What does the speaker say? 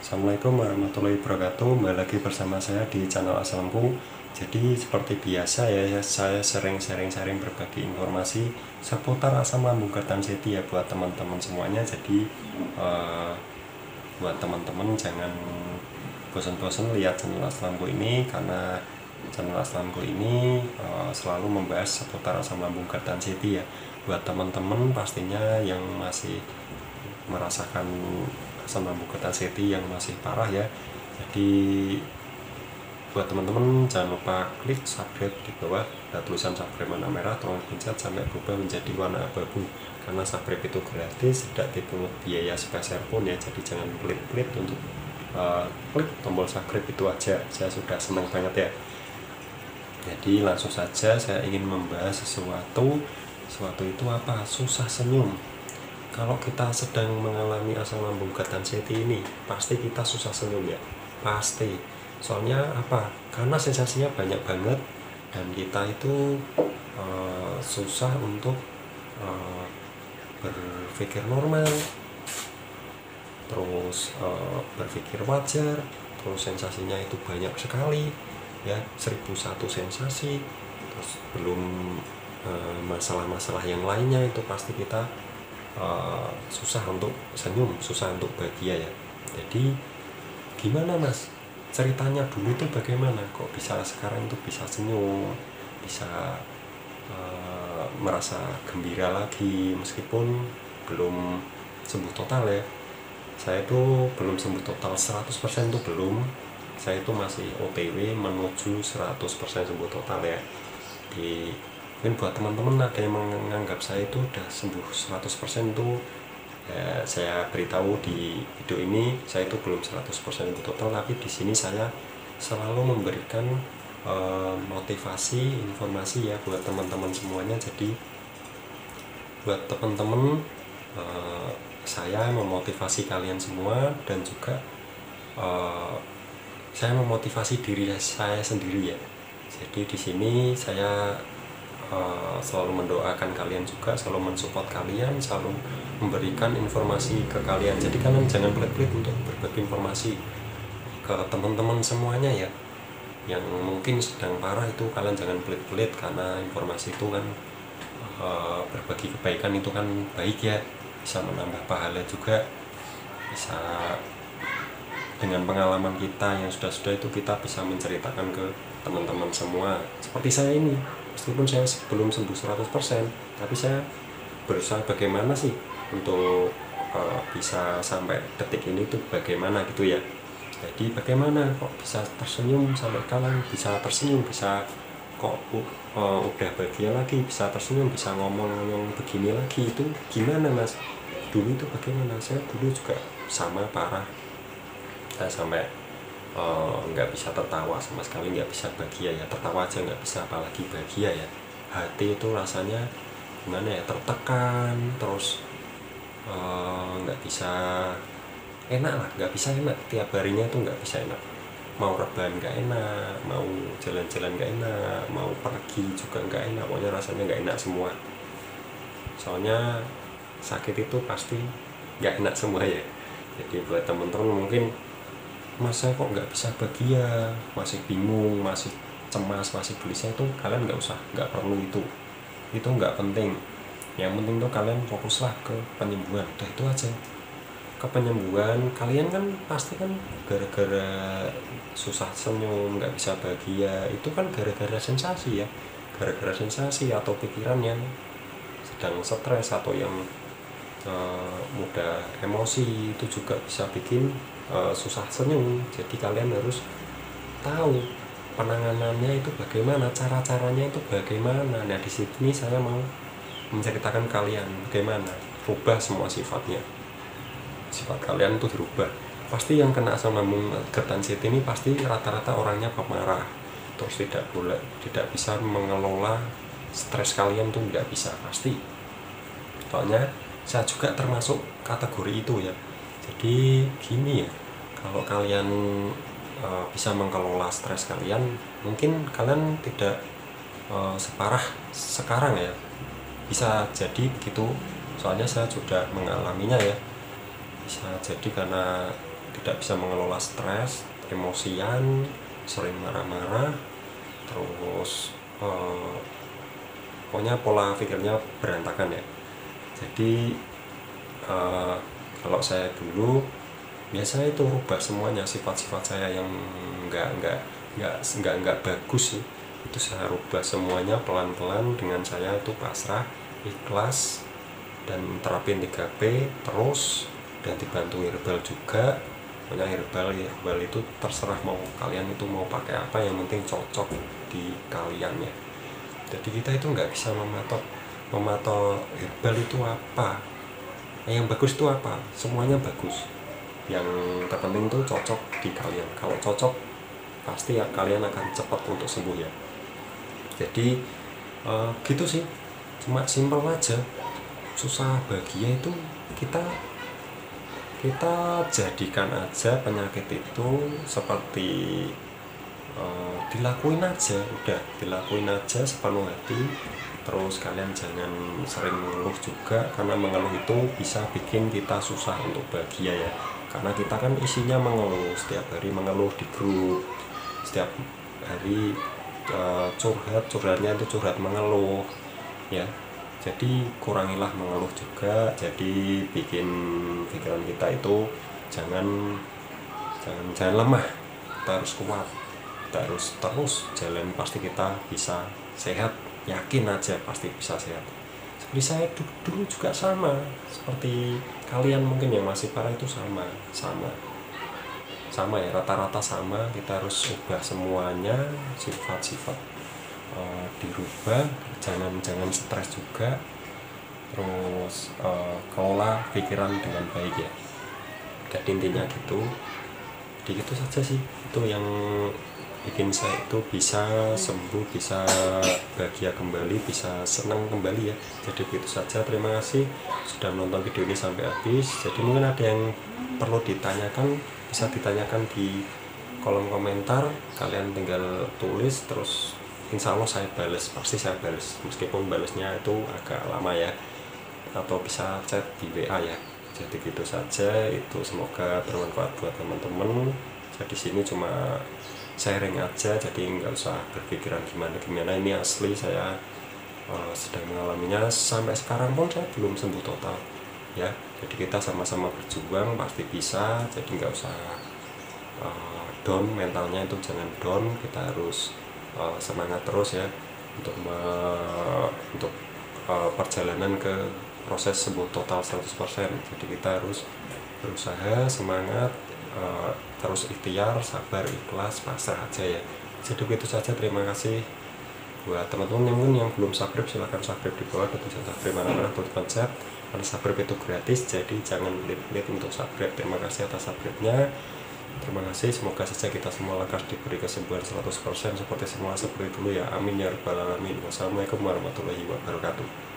Assalamualaikum warahmatullahi wabarakatuh. Kembali lagi bersama saya di channel Aslamku. Jadi seperti biasa ya, saya sering berbagi informasi seputar asam lambung Kertanseti ya buat teman-teman semuanya. Jadi buat teman-teman jangan bosan-bosan lihat channel Aslamku ini, karena channel Aslamku ini selalu membahas seputar asam lambung Kertanseti ya. Buat teman-teman pastinya yang masih merasakan asam lambung Kertanseti yang masih parah ya. Jadi buat teman-teman jangan lupa klik subscribe di bawah, ada tulisan subscribe warna merah, tolong pencet sampai berubah menjadi warna abu-abu, karena subscribe itu gratis, tidak dipungut biaya sepeser pun ya. Jadi jangan pelit-pelit untuk klik tombol subscribe itu aja, saya sudah senang banget ya. Jadi langsung saja saya ingin membahas sesuatu itu apa? Susah senyum. Kalau kita sedang mengalami asam lambung Kertanseti ini, pasti kita susah senyum ya, pasti. Soalnya apa? Karena sensasinya banyak banget dan kita itu susah untuk berpikir normal, terus berpikir wajar, terus sensasinya itu banyak sekali ya, 1001 sensasi, terus belum masalah-masalah yang lainnya, itu pasti kita susah untuk senyum, susah untuk bahagia ya. Jadi gimana mas, ceritanya dulu tuh bagaimana kok bisa sekarang tuh bisa senyum, bisa merasa gembira lagi meskipun belum sembuh total ya. Saya tuh belum sembuh total 100% tuh belum, saya itu masih OTW menuju 100% sembuh total ya. Mungkin buat teman-teman ada yang menganggap saya itu udah sembuh 100% tuh ya, saya beritahu di video ini saya itu belum 100% sembuh total, tapi di sini saya selalu memberikan motivasi, informasi ya buat teman-teman semuanya. Jadi buat teman-teman, saya memotivasi kalian semua, dan juga saya memotivasi diri saya sendiri ya. Jadi di sini saya selalu mendoakan kalian juga, selalu mensupport kalian, selalu memberikan informasi ke kalian. Jadi kalian jangan pelit-pelit untuk berbagi informasi ke teman-teman semuanya ya. Yang mungkin sedang parah itu kalian jangan pelit-pelit, karena informasi itu kan berbagi kebaikan itu kan baik ya, bisa menambah pahala juga, bisa dengan pengalaman kita yang sudah itu kita bisa menceritakan ke teman-teman semua. Seperti saya ini, meskipun saya belum sembuh 100%, tapi saya berusaha bagaimana sih untuk bisa sampai detik ini tuh bagaimana gitu ya. Jadi bagaimana kok bisa tersenyum, sampai kalian bisa tersenyum, bisa kok udah bahagia lagi, bisa tersenyum, bisa ngomong begini lagi, itu gimana mas? Dulu itu bagaimana? Saya dulu juga sama parah, saya sampai nggak bisa tertawa sama sekali, nggak bisa bahagia ya, tertawa aja nggak bisa, apalagi bahagia ya. Hati itu rasanya gimana ya, tertekan, terus nggak bisa enak lah, nggak bisa enak, tiap harinya tuh nggak bisa enak, mau rebahan nggak enak, mau jalan-jalan nggak enak, mau pergi juga nggak enak, pokoknya rasanya nggak enak semua. Soalnya sakit itu pasti nggak enak semua ya. Jadi buat teman-teman mungkin, mas saya kok nggak bisa bahagia, masih bingung, masih cemas, masih gelisah, itu kalian nggak perlu itu nggak penting. Yang penting tuh kalian fokuslah ke penyembuhan, udah itu aja, ke penyembuhan. Kalian kan pasti kan gara-gara susah senyum, nggak bisa bahagia, itu kan gara-gara sensasi ya, gara-gara sensasi atau pikiran yang sedang stres atau yang mudah emosi, itu juga bisa bikin susah senyum. Jadi kalian harus tahu penanganannya itu bagaimana, cara-caranya itu bagaimana. Nah di sini saya mau menceritakan kalian bagaimana rubah semua sifat kalian tuh dirubah. Pasti yang kena asam lambung Kertanseti ini pasti rata-rata orangnya pemarah, terus tidak bisa mengelola stres kalian tuh, nggak bisa pasti. Soalnya saya juga termasuk kategori itu ya. Jadi gini ya, kalau kalian bisa mengelola stres kalian, mungkin kalian tidak separah sekarang ya, bisa jadi begitu. Soalnya saya sudah mengalaminya ya, bisa jadi karena tidak bisa mengelola stres, emosian, sering marah-marah, terus pokoknya pola pikirnya berantakan ya. Jadi kalau saya dulu biasanya itu rubah semuanya sifat-sifat saya yang nggak bagus itu saya rubah semuanya pelan-pelan dengan saya itu pasrah, ikhlas, dan terapin 3P terus, dan dibantu herbal juga. Pokoknya herbal itu terserah mau kalian itu mau pakai apa, yang penting cocok di kalian ya. Jadi kita itu nggak bisa mematok herbal itu apa, yang bagus itu apa, semuanya bagus, yang terpenting itu cocok di kalian. Kalau cocok pasti ya kalian akan cepat untuk sembuh ya. Jadi gitu sih, cuma simpel aja. Susah bahagia itu kita jadikan aja penyakit itu seperti dilakuin aja, udah dilakuin aja sepenuh hati. Terus kalian jangan sering mengeluh juga, karena mengeluh itu bisa bikin kita susah untuk bahagia ya. Karena kita kan isinya mengeluh, setiap hari mengeluh di grup, setiap hari curhatnya itu curhat mengeluh ya. Jadi kurangilah mengeluh juga, jadi bikin pikiran kita itu jangan lemah, kita harus kuat, kita harus terus jalan, pasti kita bisa sehat, yakin aja pasti bisa sehat. Seperti saya dulu juga sama, seperti kalian mungkin yang masih parah itu sama ya, rata-rata sama. Kita harus ubah semuanya, sifat-sifat dirubah, jangan stres juga, terus kelola pikiran dengan baik ya. Jadi intinya gitu. Jadi gitu saja sih, itu yang bikin saya itu bisa sembuh, bisa bahagia kembali, bisa senang kembali ya. Jadi begitu saja, terima kasih sudah menonton video ini sampai habis. Jadi mungkin ada yang perlu ditanyakan, bisa ditanyakan di kolom komentar, kalian tinggal tulis, terus insya Allah saya balas, pasti saya balas, meskipun balasnya itu agak lama ya, atau bisa chat di WA ya. Jadi gitu saja, itu semoga bermanfaat buat teman-teman. Jadi sini cuma sharing aja, jadi nggak usah berpikiran gimana. Ini asli saya sedang mengalaminya, sampai sekarang pun saya belum sembuh total ya. Jadi kita sama-sama berjuang, pasti bisa. Jadi nggak usah down, mentalnya itu jangan down, kita harus semangat terus ya untuk perjalanan ke proses sembuh total 100%. Jadi kita harus berusaha, semangat, terus ikhtiar, sabar, ikhlas, pasrah aja ya. Jadi begitu saja, terima kasih. Buat teman-teman yang belum subscribe, silahkan subscribe di bawah, dan subscribe mana-mana untuk pencet, karena subscribe itu gratis, jadi jangan pelit-pelit untuk subscribe. Terima kasih atas subscribe-nya. Terima kasih, semoga saja kita semua lekas diberi kesembuhan 100% seperti semula seperti dulu ya. Amin ya rabbal alamin. Wassalamualaikum warahmatullahi wabarakatuh.